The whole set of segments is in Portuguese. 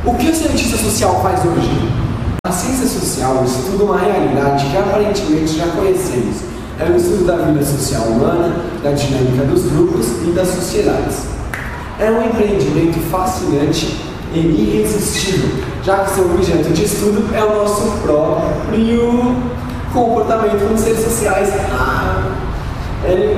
O que o cientista social faz hoje? A ciência social estuda uma realidade que aparentemente já conhecemos. É o estudo da vida social humana, da dinâmica dos grupos e das sociedades. É um empreendimento fascinante e irresistível, já que seu objeto de estudo é o nosso próprio comportamento nos seres sociais.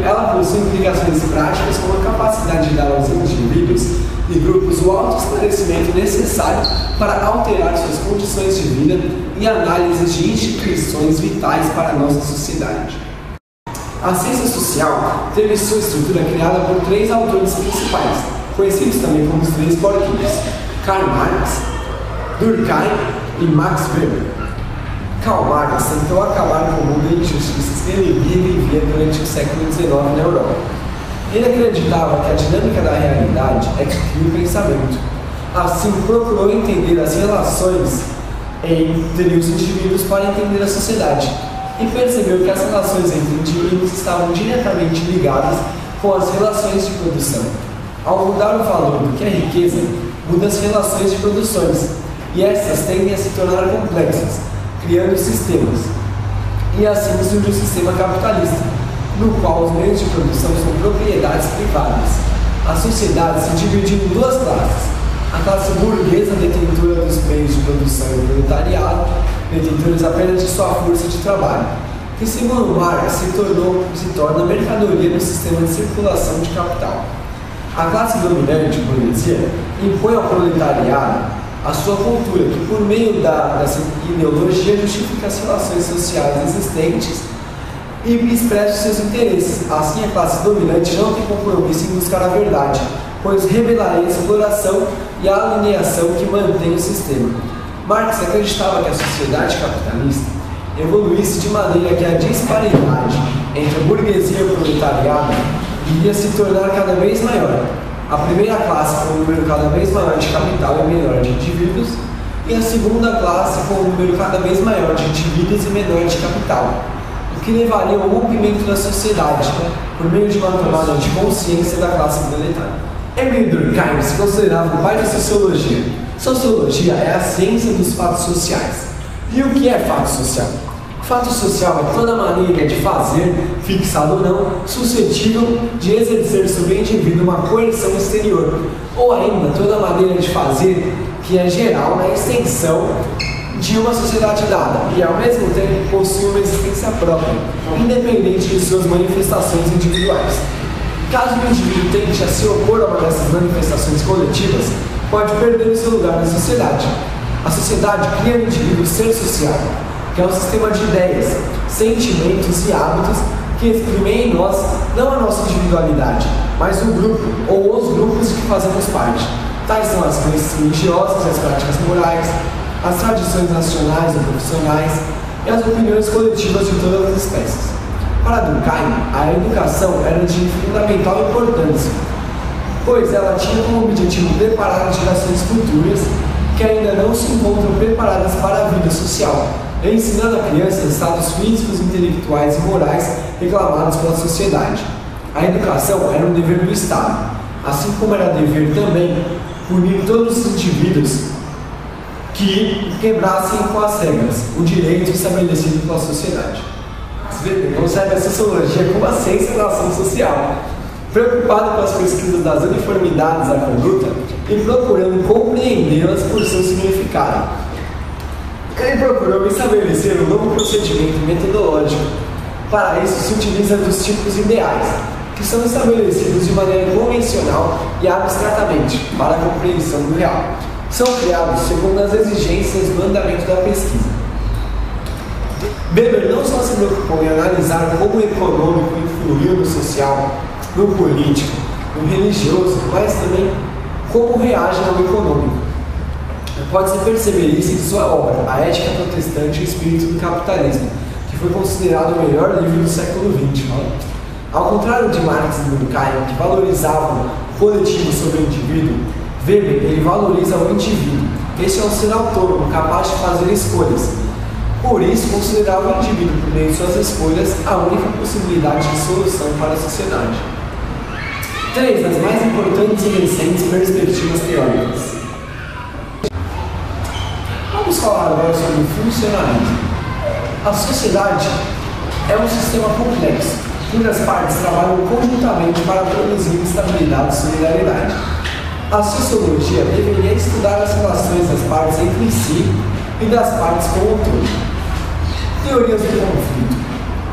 Ela possui implicações práticas como a capacidade de dar aos indivíduos e grupos o autoesclarecimento necessário para alterar suas condições de vida e análises de instituições vitais para a nossa sociedade. A ciência social teve sua estrutura criada por três autores principais, conhecidos também como os três porquinhos: Karl Marx, Durkheim e Max Weber. Karl Marx tentou acabar com o mundo de injustiças que ele vivia durante o século XIX na Europa. Ele acreditava que a dinâmica da realidade é que cria o pensamento. Assim, procurou entender as relações entre os indivíduos para entender a sociedade, e percebeu que as relações entre indivíduos estavam diretamente ligadas com as relações de produção. Ao mudar o valor do que é riqueza, muda as relações de produções, e essas tendem a se tornar complexas, criando sistemas. E assim surge o sistema capitalista, no qual os meios de produção são propriedades privadas. A sociedade se divide em duas classes: a classe burguesa, detentora dos meios de produção, e o proletariado, detentores apenas de sua força de trabalho, que, segundo Marx, se torna mercadoria no sistema de circulação de capital. A classe dominante, burguesia, impõe ao proletariado a sua cultura, que, por meio dessa ideologia, justifica as relações sociais existentes e expressa os seus interesses. Assim, a classe dominante não tem compromisso em buscar a verdade, pois revelaria a exploração e a alienação que mantém o sistema. Marx acreditava que a sociedade capitalista evoluísse de maneira que a disparidade entre a burguesia e o proletariado iria se tornar cada vez maior. A primeira classe com um número cada vez maior de capital e menor de indivíduos, e a segunda classe com um número cada vez maior de indivíduos e menor de capital, o que levaria ao rompimento da sociedade, por meio de uma tomada de consciência da classe proletária. Emile Durkheim se considerava o pai da sociologia. Sociologia é a ciência dos fatos sociais. E o que é fato social? Fato social é toda maneira de fazer, fixado ou não, suscetível de exercer sobre o indivíduo uma coerção exterior, ou ainda toda maneira de fazer que é geral na extensão de uma sociedade dada e, ao mesmo tempo, possui uma existência própria, independente de suas manifestações individuais. Caso o indivíduo tente a se opor a uma dessas manifestações coletivas, pode perder o seu lugar na sociedade. A sociedade cria no indivíduo ser social, que é um sistema de ideias, sentimentos e hábitos que exprimem em nós não a nossa individualidade, mas o grupo ou os grupos de que fazemos parte. Tais são as crenças religiosas e as práticas morais, as tradições nacionais ou profissionais e as opiniões coletivas de todas as espécies. Para Durkheim, a educação era de fundamental importância, pois ela tinha como objetivo preparar as gerações futuras que ainda não se encontram preparadas para a vida social, ensinando a crianças estados físicos, intelectuais e morais reclamados pela sociedade. A educação era um dever do Estado, assim como era dever também punir todos os indivíduos que quebrassem com as regras o direito estabelecido pela sociedade. Concebe a sociologia como a ciência da ação social, preocupado com as pesquisas das uniformidades da conduta e procurando compreendê-las por seu significado. Ele procurou estabelecer um novo procedimento metodológico. Para isso, se utiliza dos tipos ideais, que são estabelecidos de maneira convencional e abstratamente para a compreensão do real. São criados segundo as exigências do andamento da pesquisa. Weber não só se preocupou em analisar como o econômico influiu no social, no político, no religioso, mas também como reage ao econômico. Pode-se perceber isso em sua obra, A Ética Protestante e o Espírito do Capitalismo, que foi considerado o melhor livro do século XX. Ao contrário de Marx e Durkheim, que valorizavam o coletivo sobre o indivíduo, Weber ele valoriza o indivíduo. Este é um ser autônomo, capaz de fazer escolhas. Por isso, considerava o indivíduo, por meio de suas escolhas, a única possibilidade de solução para a sociedade. 3 das mais importantes e recentes perspectivas teóricas. Vamos falar agora sobre o funcionalismo. A sociedade é um sistema complexo, cujas partes trabalham conjuntamente para produzir estabilidade e solidariedade. A sociologia deveria estudar as relações das partes entre si e das partes com o outro. Teorias do conflito.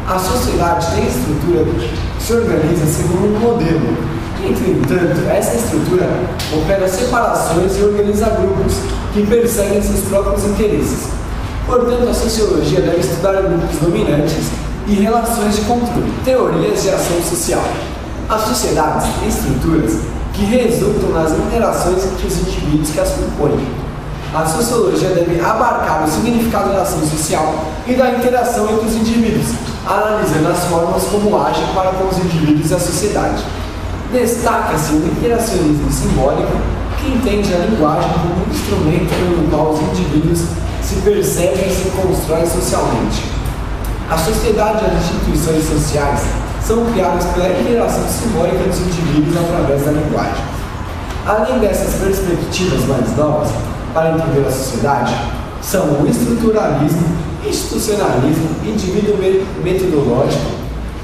A sociedade tem estrutura que se organiza segundo um modelo. Entretanto, essa estrutura opera separações e organiza grupos que perseguem seus próprios interesses. Portanto, a sociologia deve estudar grupos dominantes e relações de controle. Teorias de ação social. As sociedades têm estruturas que resultam nas interações entre os indivíduos que as compõem. A sociologia deve abarcar o significado da ação social e da interação entre os indivíduos, analisando as formas como agem para com os indivíduos e a sociedade. Destaca-se o interacionismo simbólico, que entende a linguagem como um instrumento pelo qual os indivíduos se percebem e se constroem socialmente. A sociedade e as instituições sociais são criadas pela interação simbólica dos indivíduos através da linguagem. Além dessas perspectivas mais novas, para entender a sociedade, são o estruturalismo, institucionalismo, indivíduo metodológico,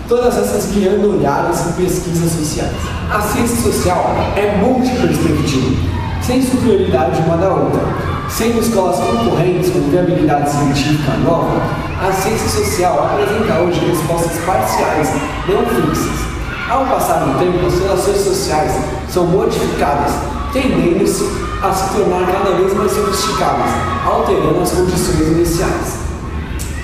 todas essas guiando olhares em pesquisas sociais. A ciência social é multiperspectiva, sem superioridade uma da outra. Sendo escolas concorrentes com viabilidade científica nova, a ciência social apresenta hoje respostas parciais, não fixas. Ao passar do tempo, as relações sociais são modificadas, tendendo-se a se tornar cada vez mais sofisticadas, alterando as condições iniciais.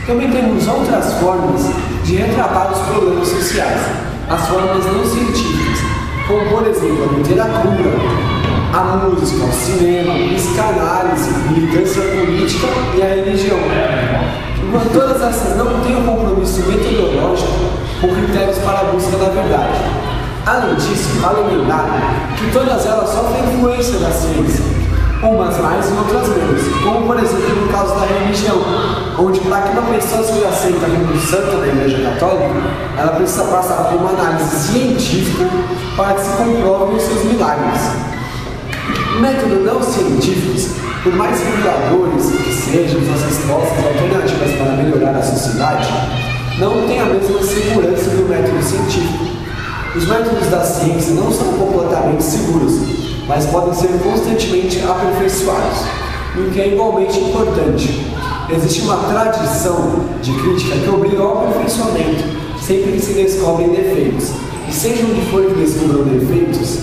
Também temos outras formas de retratar os problemas sociais, as formas não científicas, como por exemplo a literatura, a música, o cinema, a psicanálise, a militância política e a religião. Enquanto todas essas não têm um compromisso metodológico com critérios para a busca da verdade. Além disso, vale lembrar que todas elas sofrem influência da ciência, umas mais e outras menos, como por exemplo no caso da religião, onde para que uma pessoa seja aceita como santa da Igreja Católica, ela precisa passar por uma análise científica para que se comprovem os seus milagres. Métodos não científicos, por mais reveladores que sejam as respostas alternativas para melhorar a sociedade, não têm a mesma segurança que o método científico. Os métodos da ciência não são completamente seguros, mas podem ser constantemente aperfeiçoados, o que é igualmente importante. Existe uma tradição de crítica que obriga ao aperfeiçoamento sempre que se descobrem defeitos, e seja onde for que descubram defeitos,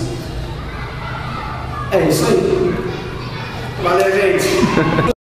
é isso aí. Valeu, gente!